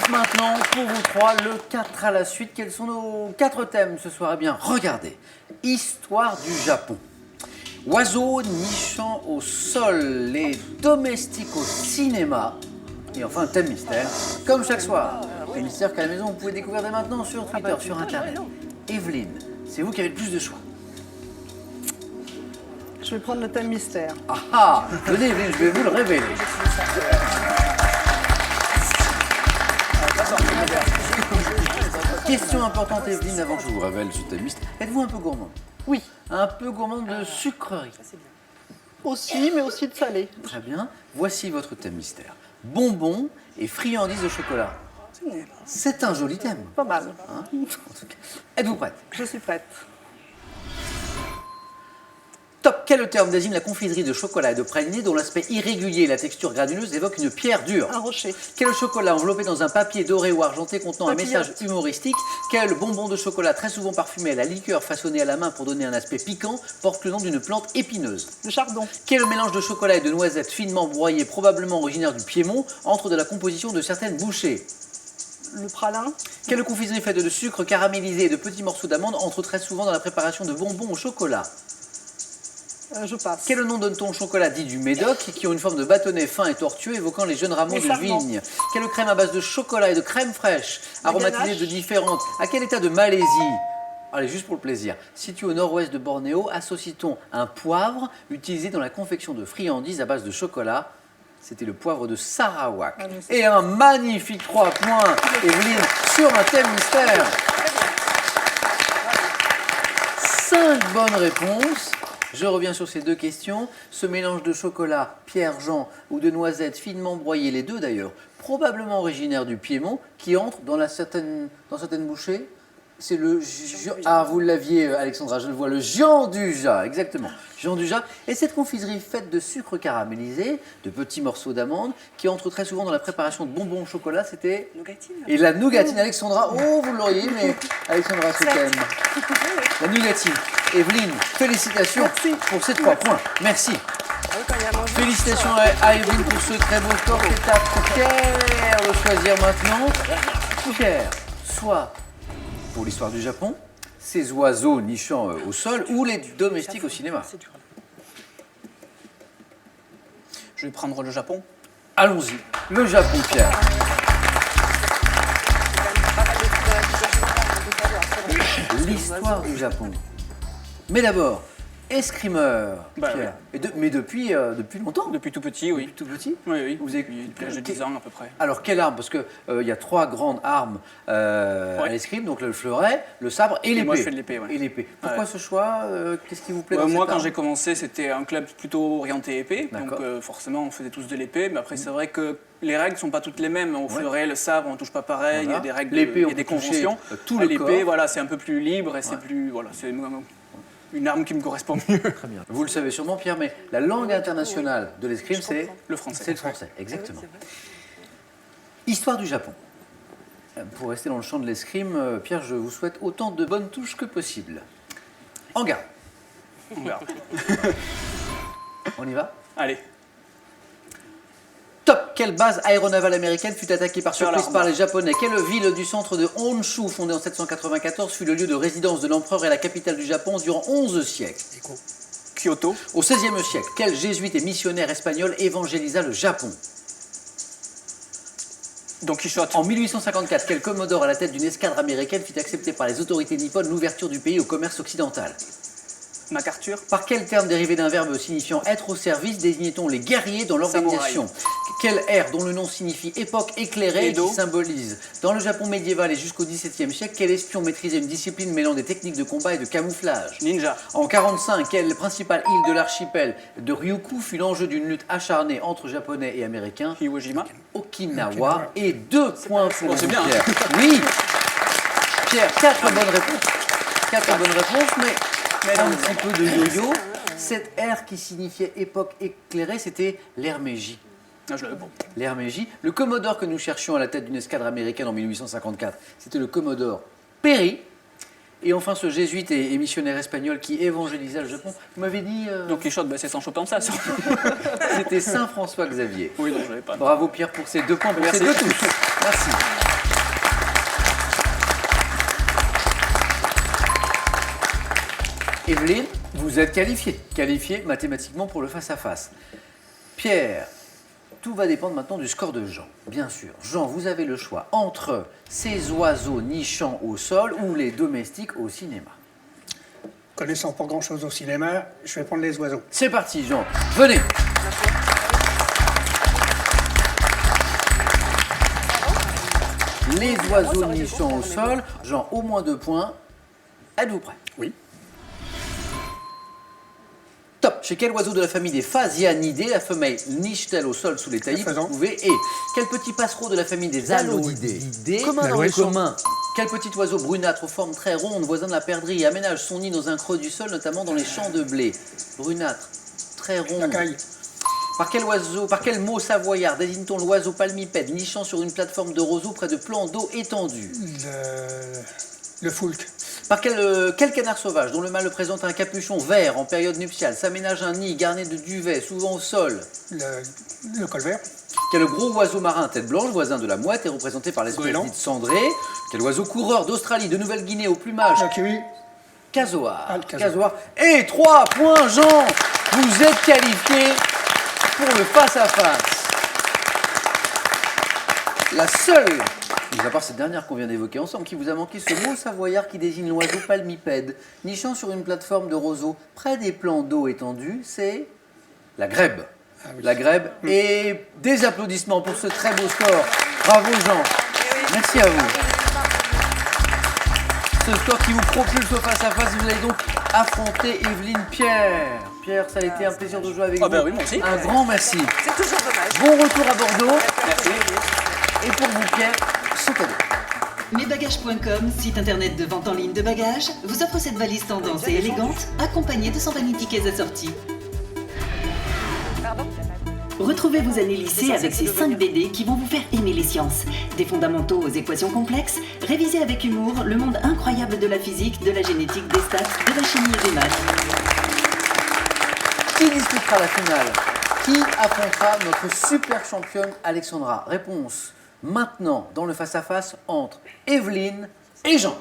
Débrief maintenant pour vous trois, le 4 à la suite. Quels sont nos 4 thèmes ce soir? Eh bien, regardez. Histoire du Japon. Oiseaux nichant au sol, les domestiques au cinéma. Et enfin, un thème mystère, comme chaque soir. Les mystères qu'à la maison, vous pouvez découvrir dès maintenant sur Twitter, sur Internet. Evelyne, c'est vous qui avez le plus de choix. Je vais prendre le thème mystère. Ah ah, venez Evelyne, je vais vous le révéler. Question importante Evelyne, avant que je vous révèle ce thème mystère. Êtes-vous un peu gourmand? Oui, Un peu gourmand de sucreries? aussi, mais aussi de salé. Très bien. Voici votre thème mystère. Bonbons et friandises au chocolat. C'est un joli thème. Pas mal. Hein, en tout cas. Êtes-vous prête? Je suis prête. Top. Quel terme désigne la confiserie de chocolat et de praliné dont l'aspect irrégulier et la texture granuleuse évoquent une pierre dure? Un rocher. Quel chocolat enveloppé dans un papier doré ou argenté contenant un Papillote. message humoristique? Quel bonbon de chocolat très souvent parfumé à la liqueur façonné à la main pour donner un aspect piquant porte le nom d'une plante épineuse? Le chardon. Quel mélange de chocolat et de noisettes finement broyées, probablement originaire du Piémont, entre dans la composition de certaines bouchées? Le pralin. Quelle confiserie faite de sucre caramélisé et de petits morceaux d'amande entre très souvent dans la préparation de bonbons au chocolat? Je passe. Quel nom donne-t-on au chocolat dit du Médoc, qui ont une forme de bâtonnet fin et tortueux évoquant les jeunes rameaux Les de sarments. vigne? Quelle crème à base de chocolat et de crème fraîche, aromatisée ganache. de différentes? À quel état de Malaisie? Allez, juste pour le plaisir. Situé au nord-ouest de Bornéo, associe-t-on un poivre utilisé dans la confection de friandises à base de chocolat? C'était le poivre de Sarawak. Ah, mais c'est Et un magnifique 3 points, Evelyne, sur un thème mystère. 5 bonnes réponses. Je reviens sur ces 2 questions. Ce mélange de chocolat Pierre-Jean ou de noisettes finement broyées, les deux d'ailleurs, probablement originaire du Piémont, qui entre dans certaines bouchées. C'est le ah, vous l'aviez, Alexandra, je le vois, le Gianduja, exactement. Gianduja. Et cette confiserie faite de sucre caramélisé, de petits morceaux d'amande, qui entre très souvent dans la préparation de bonbons au chocolat, c'était. Nougatine. Et la nougatine, Alexandra, oh, vous l'auriez, mais Alexandra se calme. La nougatine. Evelyne, félicitations Merci. pour ces 3 points. Merci. Ah oui, quand il y a à manger. Félicitations à Evelyne pour ce très beau score. C'est à Pierre de choisir maintenant. Pierre, soit pour l'histoire du Japon, ces oiseaux nichant au sol ou les domestiques au cinéma. C'est dur. Je vais prendre le Japon. Allons-y. Le Japon, Pierre. L'histoire du Japon. Mais d'abord, escrimeur, Bah Pierre. Mais depuis longtemps. Depuis tout petit, oui. Depuis tout petit. Oui, oui. Vous avez- Depuis l'âge de 10 ans à peu près. Alors, quelle arme? Parce qu'il y a 3 grandes armes à l'escrime, donc le fleuret, le sabre et l'épée. moi, je fais de l'épée, ouais. Et l'épée. Pourquoi Ouais. ce choix? Qu'est-ce qui vous plaît dans Moi, cette quand arme? j'ai commencé, c'était un club plutôt orienté épée. Donc, D'accord. forcément, on faisait tous de l'épée. Mais après, c'est vrai que les règles ne sont pas toutes les mêmes. Au fleuret, le sabre, on ne touche pas pareil. Voilà. Il y a des règles, L'épée, il y on a des peut toucher, conventions. tout le L'épée, corps. voilà, c'est un peu plus libre et c'est plus. Voilà, c'est une arme qui me correspond mieux. Très bien. Vous le savez sûrement, Pierre, mais la langue internationale de l'escrime, c'est Le français. C'est le français, exactement. Oui, c'est vrai. Histoire du Japon. Pour rester dans le champ de l'escrime, Pierre, je vous souhaite autant de bonnes touches que possible. En garde. On verra. On y va? Allez. Top! Quelle base aéronavale américaine fut attaquée par Pearl surprise Harbor. par les Japonais? Quelle ville du centre de Honshu, fondée en 794, fut le lieu de résidence de l'empereur et la capitale du Japon durant 11 siècles? Kyoto. Au XVIe siècle, quel jésuite et missionnaire espagnol évangélisa le Japon? Don Quichotte. En 1854, quel commodore à la tête d'une escadre américaine fit accepter par les autorités nippones l'ouverture du pays au commerce occidental? MacArthur. Par quel terme dérivé d'un verbe signifiant être au service désignait-on les guerriers dans l'organisation? Quelle ère dont le nom signifie époque éclairée Edo. qui symbolise? Dans le Japon médiéval et jusqu'au XVIIe siècle, quel espion maîtrisait une discipline mêlant des techniques de combat et de camouflage? Ninja. En 1945, quelle principale île de l'archipel de Ryukyu fut l'enjeu d'une lutte acharnée entre Japonais et Américains? Iwo Jima. Okinawa. Et 2 points pour Bon, c'est vous, bien, hein. Pierre. Oui, Pierre, 4 bonnes réponses. 4 bonnes réponses, mais un petit peu de yo-yo. Cette ère qui signifiait époque éclairée, c'était l'ère Meiji. Ah, je l'avais bon. L'ère Meiji. Le commodore que nous cherchions à la tête d'une escadre américaine en 1854, c'était le commodore Perry. Et enfin, ce jésuite et missionnaire espagnol qui évangélisa le Japon. Vous m'avez dit... Don Quichotte, bah, c'est sans Chopin de ça. C'était Saint François Xavier. Oui, non, je l'avais pas. Bravo Pierre pour ces 2 points pour Merci. ces 2 touches. Merci. Evelyne, vous êtes qualifiée mathématiquement pour le face-à-face. Pierre, tout va dépendre maintenant du score de Jean, bien sûr. Jean, vous avez le choix entre ces oiseaux nichant au sol ou les domestiques au cinéma. Connaissant pas grand-chose au cinéma, je vais prendre les oiseaux. C'est parti, Jean. Venez. Les oiseaux nichant au sol. Jean, au moins 2 points. Êtes-vous prêt? Oui. Top. Chez quel oiseau de la famille des Phasianidés la femelle niche-t-elle au sol sous les taillis? Le faisan. Vous pouvez. Et quel petit passereau de la famille des Alodidés Commun dans les champs. commun? Quel petit oiseau brunâtre aux formes très rondes, voisin de la perdrix, aménage son nid dans un creux du sol, notamment dans les champs de blé? Brunâtre, très La ronde. caille. Par quel mot savoyard désigne-t-on l'oiseau palmipède nichant sur une plateforme de roseaux près de plans d'eau étendus? Le foulque. Par quel canard sauvage, dont le mâle présente un capuchon vert en période nuptiale, s'aménage un nid garni de duvet, souvent au sol? Le colvert. Quel gros oiseau marin à tête blanche, voisin de la mouette, est représenté par l'espèce Goéland. dite cendrée? Quel oiseau coureur d'Australie, de Nouvelle-Guinée au plumage? Le kiwi. Casoar. Ah, le casoar. Casoar. Et 3 points, Jean. Vous êtes qualifié pour le face-à-face. La seule, mis à part cette dernière qu'on vient d'évoquer ensemble, qui vous a manqué ce mot savoyard qui désigne l'oiseau palmipède, nichant sur une plateforme de roseaux près des plans d'eau étendus, c'est la grèbe. Ah oui. La grèbe. Et des applaudissements pour ce très beau score. Bravo Jean. Merci à vous. Ce score qui vous propulse au face-à-face, vous allez donc affronter Evelyne Pierre. Pierre, ça a été un plaisir de jouer avec Ah vous. ben oui, moi aussi. Un grand merci. C'est toujours dommage. Bon retour à Bordeaux. Merci. Et pour vous, Pierre, son cadeau. Mesbagages.com, site internet de vente en ligne de bagages, vous offre cette valise tendance et élégante, accompagnée de 120 tickets assortis. Pardon? Retrouvez vos années lycée avec ces 5 BD qui vont vous faire aimer les sciences. Des fondamentaux aux équations complexes, révisez avec humour le monde incroyable de la physique, de la génétique, des stats, de la chimie et des maths. Qui disputera la finale? Qui affrontera notre super championne Alexandra? Réponse maintenant dans le face-à-face entre Evelyne et Jean.